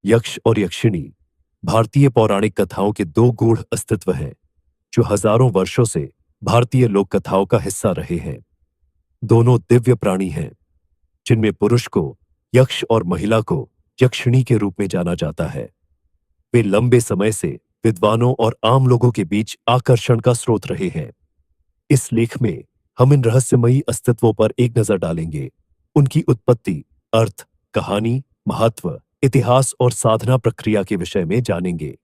यक्ष और यक्षिणी भारतीय पौराणिक कथाओं के दो गूढ़ अस्तित्व हैं जो हजारों वर्षों से भारतीय लोक कथाओं का हिस्सा रहे हैं। दोनों दिव्य प्राणी हैं जिनमें पुरुष को यक्ष और महिला को यक्षिणी के रूप में जाना जाता है। वे लंबे समय से विद्वानों और आम लोगों के बीच आकर्षण का स्रोत रहे हैं। इस लेख में हम इन रहस्यमयी अस्तित्वों पर एक नजर डालेंगे, उनकी उत्पत्ति, अर्थ, कहानी, महत्व, इतिहास और साधना प्रक्रिया के विषय में जानेंगे।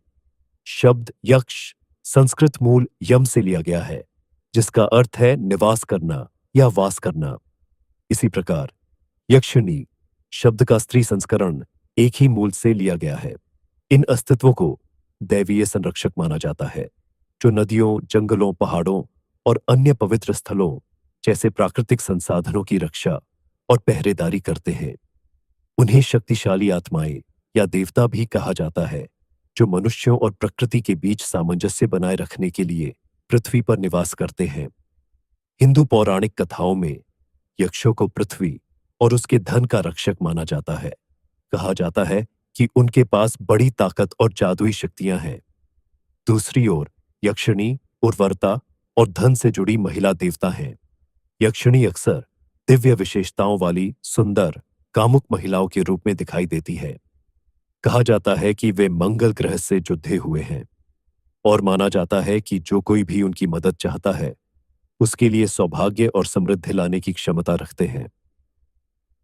शब्द यक्ष संस्कृत मूल यम से लिया गया है, जिसका अर्थ है निवास करना या वास करना। इसी प्रकार यक्षिणी शब्द का स्त्री संस्करण एक ही मूल से लिया गया है। इन अस्तित्वों को दैवीय संरक्षक माना जाता है, जो नदियों, जंगलों, पहाड़ों और अन्य पवित्र स्थलों जैसे प्राकृतिक संसाधनों की रक्षा और पहरेदारी करते हैं। उन्हें शक्तिशाली आत्माएं या देवता भी कहा जाता है, जो मनुष्यों और प्रकृति के बीच सामंजस्य बनाए रखने के लिए पृथ्वी पर निवास करते हैं। हिंदू पौराणिक कथाओं में यक्षों को पृथ्वी और उसके धन का रक्षक माना जाता है। कहा जाता है कि उनके पास बड़ी ताकत और जादुई शक्तियां हैं। दूसरी ओर यक्षिणी उर्वरता और धन से जुड़ी महिला देवता हैं। यक्षिणी अक्सर दिव्य विशेषताओं वाली सुंदर, कामुक महिलाओं के रूप में दिखाई देती है। कहा जाता है कि वे मंगल ग्रह से जुड़े हुए हैं और माना जाता है कि जो कोई भी उनकी मदद चाहता है, उसके लिए सौभाग्य और समृद्धि लाने की क्षमता रखते हैं।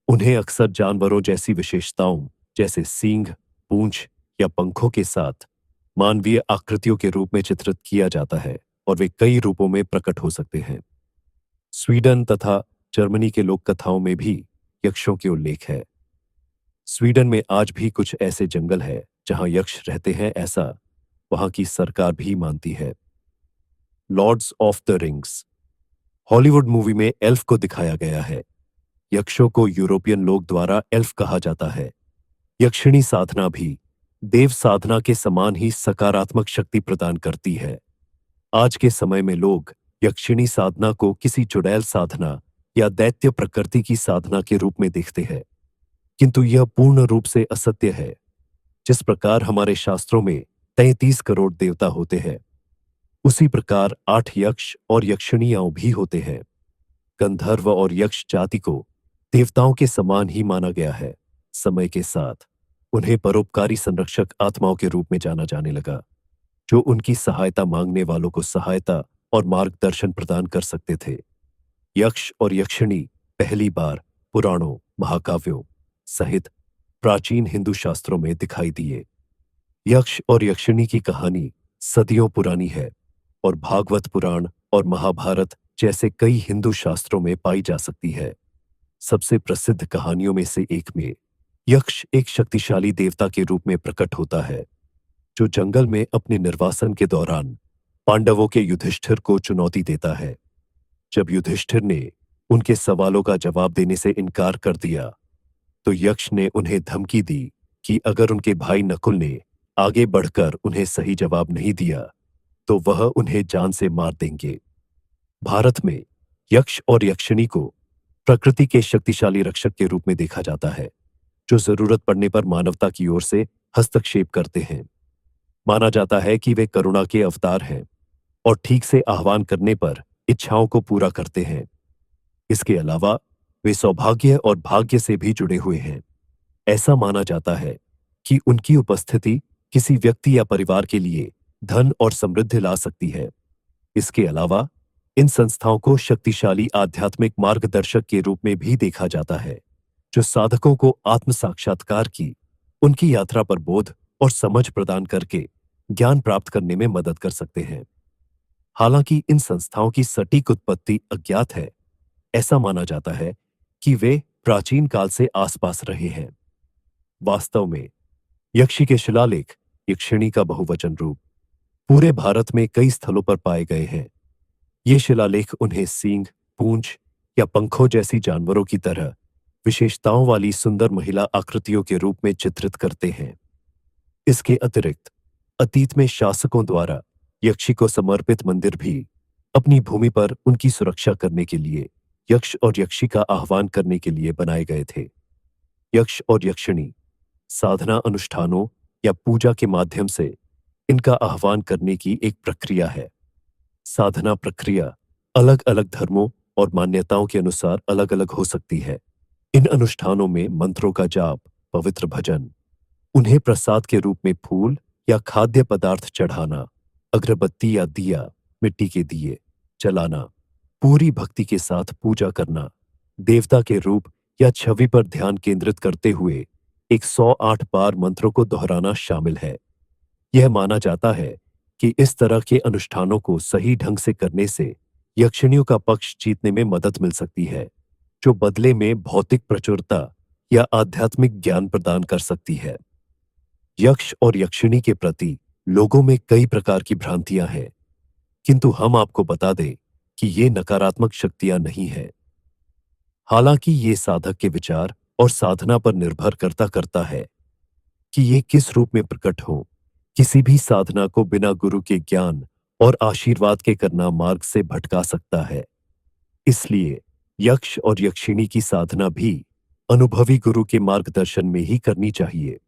उन्हें अक्सर जानवरों जैसी विशेषताओं जैसे सींग, पूंछ या पंखों के साथ मानवीय आकृतियों के रूप में चित्रित किया जाता है और वे कई रूपों में प्रकट हो सकते हैं। स्वीडन तथा जर्मनी के लोक कथाओं में भी यक्षों के उल्लेख है। स्वीडन में आज भी कुछ ऐसे जंगल है जहां यक्ष रहते हैं, ऐसा वहां की सरकार भी मानती है। Lords of the Rings Hollywood movie में एल्फ को दिखाया गया है। यक्षों को यूरोपियन लोग द्वारा एल्फ कहा जाता है। यक्षिणी साधना भी देव साधना के समान ही सकारात्मक शक्ति प्रदान करती है। आज के समय में लोग यक्षिणी साधना को किसी चुड़ैल साधना या दैत्य प्रकृति की साधना के रूप में देखते हैं, किंतु यह पूर्ण रूप से असत्य है। जिस प्रकार हमारे शास्त्रों में 33 करोड़ देवता होते हैं, उसी प्रकार 8 यक्ष और यक्षिणियां भी होते हैं। गंधर्व और यक्ष जाति को देवताओं के समान ही माना गया है। समय के साथ उन्हें परोपकारी संरक्षक आत्माओं के रूप में जाना जाने लगा, जो उनकी सहायता मांगने वालों को सहायता और मार्गदर्शन प्रदान कर सकते थे। यक्ष और यक्षिणी पहली बार पुराणों, महाकाव्यों सहित प्राचीन हिंदू शास्त्रों में दिखाई दिए। यक्ष और यक्षिणी की कहानी सदियों पुरानी है और भागवत पुराण और महाभारत जैसे कई हिंदू शास्त्रों में पाई जा सकती है। सबसे प्रसिद्ध कहानियों में से एक में यक्ष एक शक्तिशाली देवता के रूप में प्रकट होता है, जो जंगल में अपने निर्वासन के दौरान पांडवों के युधिष्ठिर को चुनौती देता है। जब युधिष्ठिर ने उनके सवालों का जवाब देने से इनकार कर दिया, तो यक्ष ने उन्हें धमकी दी कि अगर उनके भाई नकुल ने आगे बढ़कर उन्हें सही जवाब नहीं दिया, तो वह उन्हें जान से मार देंगे। भारत में यक्ष और यक्षिणी को प्रकृति के शक्तिशाली रक्षक के रूप में देखा जाता है, जो जरूरत पड़ने पर मानवता की ओर से हस्तक्षेप करते हैं। माना जाता है कि वे करुणा के अवतार हैं और ठीक से आह्वान करने पर इच्छाओं को पूरा करते हैं। इसके अलावा वे सौभाग्य और भाग्य से भी जुड़े हुए हैं। ऐसा माना जाता है कि उनकी उपस्थिति किसी व्यक्ति या परिवार के लिए धन और समृद्धि ला सकती है। इसके अलावा इन संस्थाओं को शक्तिशाली आध्यात्मिक मार्गदर्शक के रूप में भी देखा जाता है, जो साधकों को आत्म साक्षात्कार की उनकी यात्रा पर बोध और समझ प्रदान करके ज्ञान प्राप्त करने में मदद कर सकते हैं। हालांकि इन संस्थाओं की सटीक उत्पत्ति अज्ञात है। ऐसा माना जाता है कि वे प्राचीन काल से आसपास रहे हैं। वास्तव में यक्षी के शिलालेख, यक्षिणी का बहुवचन रूप, पूरे भारत में कई स्थलों पर पाए गए हैं। ये शिलालेख उन्हें सींग, पूंछ या पंखों जैसी जानवरों की तरह विशेषताओं वाली सुंदर महिला आकृतियों के रूप में चित्रित करते हैं। इसके अतिरिक्त अतीत में शासकों द्वारा यक्षी को समर्पित मंदिर भी अपनी भूमि पर उनकी सुरक्षा करने के लिए यक्ष और यक्षी का आह्वान करने के लिए बनाए गए थे। यक्ष और यक्षिणी साधना अनुष्ठानों या पूजा के माध्यम से इनका आह्वान करने की एक प्रक्रिया है। साधना प्रक्रिया अलग अलग धर्मों और मान्यताओं के अनुसार अलग अलग हो सकती है। इन अनुष्ठानों में मंत्रों का जाप, पवित्र भजन, उन्हें प्रसाद के रूप में फूल या खाद्य पदार्थ चढ़ाना, अगरबत्ती या दिया, मिट्टी के दिए जलाना, पूरी भक्ति के साथ पूजा करना, देवता के रूप या छवि पर ध्यान केंद्रित करते हुए 108 बार मंत्रों को दोहराना शामिल है। यह माना जाता है कि इस तरह के अनुष्ठानों को सही ढंग से करने से यक्षिणियों का पक्ष जीतने में मदद मिल सकती है, जो बदले में भौतिक प्रचुरता या आध्यात्मिक ज्ञान प्रदान कर सकती है। यक्ष और यक्षिणी के प्रति लोगों में कई प्रकार की भ्रांतियां हैं, किंतु हम आपको बता दें कि ये नकारात्मक शक्तियां नहीं हैं। हालांकि ये साधक के विचार और साधना पर निर्भर करता है कि ये किस रूप में प्रकट हो। किसी भी साधना को बिना गुरु के ज्ञान और आशीर्वाद के करना मार्ग से भटका सकता है। इसलिए यक्ष और यक्षिणी की साधना भी अनुभवी गुरु के मार्गदर्शन में ही करनी चाहिए।